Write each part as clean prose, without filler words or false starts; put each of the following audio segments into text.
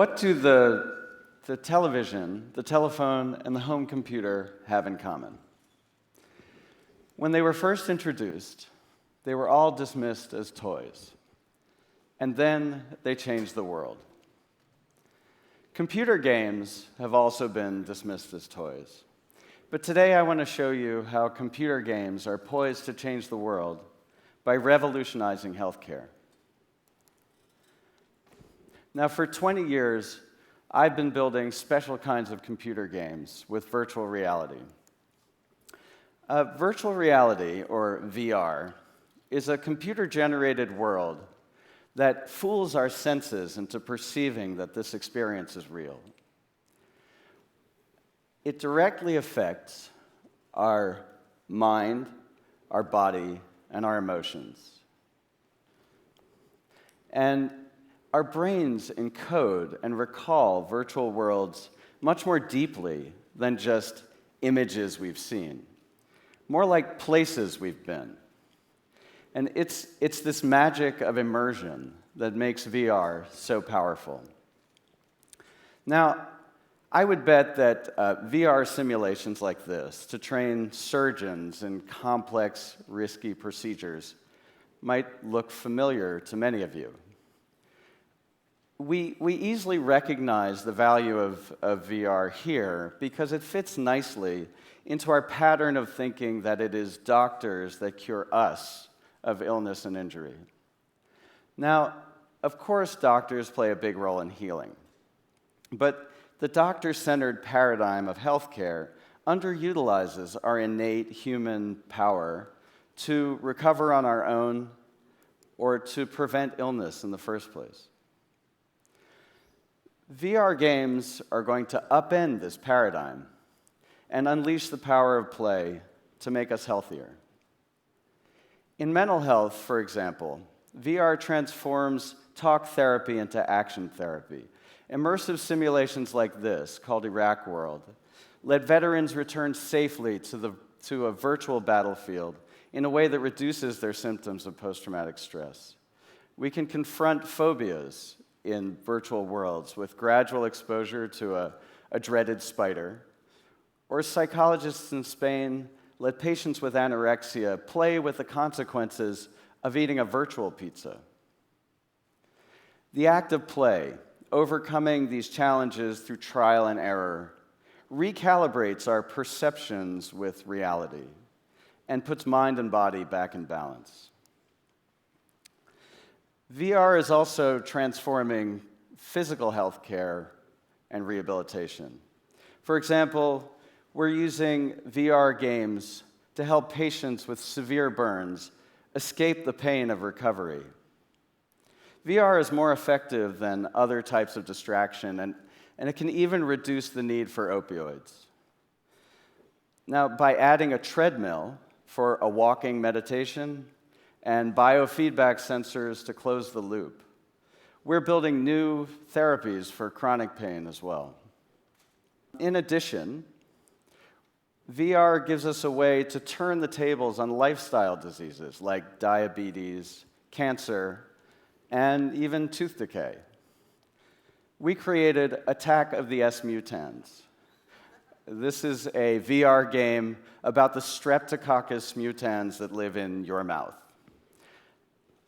What do the television, the telephone, and the home computer have in common? When they were first introduced, they were all dismissed as toys. And then they changed the world. Computer games have also been dismissed as toys. But today I want to show you how computer games are poised to change the world by revolutionizing healthcare. Now, for 20 years, I've been building special kinds of computer games with virtual reality. Virtual reality, or VR, is a computer-generated world that fools our senses into perceiving that this experience is real. It directly affects our mind, our body, and our emotions. And our brains encode and recall virtual worlds much more deeply than just images we've seen, more like places we've been. And it's this magic of immersion that makes VR so powerful. Now, I would bet that VR simulations like this, to train surgeons in complex, risky procedures, might look familiar to many of you. We easily recognize the value of VR here because it fits nicely into our pattern of thinking that it is doctors that cure us of illness and injury. Now, of course, doctors play a big role in healing, but the doctor-centered paradigm of healthcare underutilizes our innate human power to recover on our own or to prevent illness in the first place. VR games are going to upend this paradigm and unleash the power of play to make us healthier. In mental health, for example, VR transforms talk therapy into action therapy. Immersive simulations like this, called Iraq World, let veterans return safely to a virtual battlefield in a way that reduces their symptoms of post-traumatic stress. We can confront phobias in virtual worlds with gradual exposure to a dreaded spider. Or psychologists in Spain let patients with anorexia play with the consequences of eating a virtual pizza. The act of play, overcoming these challenges through trial and error, recalibrates our perceptions with reality and puts mind and body back in balance. VR is also transforming physical health care and rehabilitation. For example, we're using VR games to help patients with severe burns escape the pain of recovery. VR is more effective than other types of distraction, and it can even reduce the need for opioids. Now, by adding a treadmill for a walking meditation and biofeedback sensors to close the loop, we're building new therapies for chronic pain as well. In addition, VR gives us a way to turn the tables on lifestyle diseases like diabetes, cancer, and even tooth decay. We created Attack of the S Mutans. This is a VR game about the Streptococcus mutans that live in your mouth.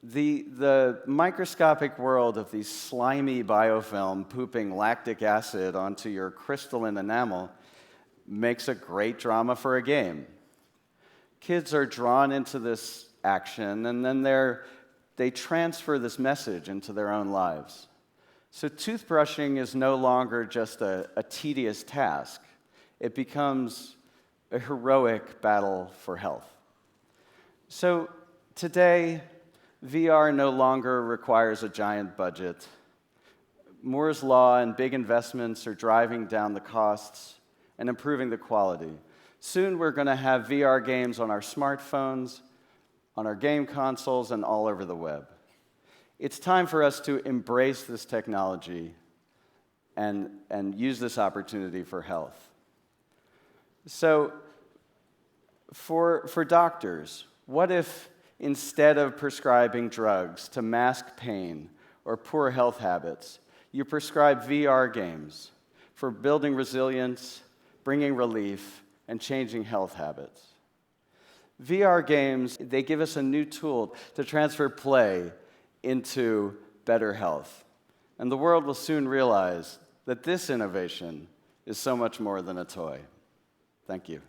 The microscopic world of these slimy biofilm pooping lactic acid onto your crystalline enamel makes a great drama for a game. Kids are drawn into this action, and then they transfer this message into their own lives. So toothbrushing is no longer just a tedious task. It becomes a heroic battle for health. So today, VR no longer requires a giant budget. Moore's Law and big investments are driving down the costs and improving the quality. Soon we're going to have VR games on our smartphones, on our game consoles, and all over the web. It's time for us to embrace this technology and use this opportunity for health. So, for doctors, what if instead of prescribing drugs to mask pain or poor health habits, you prescribe VR games for building resilience, bringing relief, and changing health habits. VR games, they give us a new tool to transfer play into better health. And the world will soon realize that this innovation is so much more than a toy. Thank you.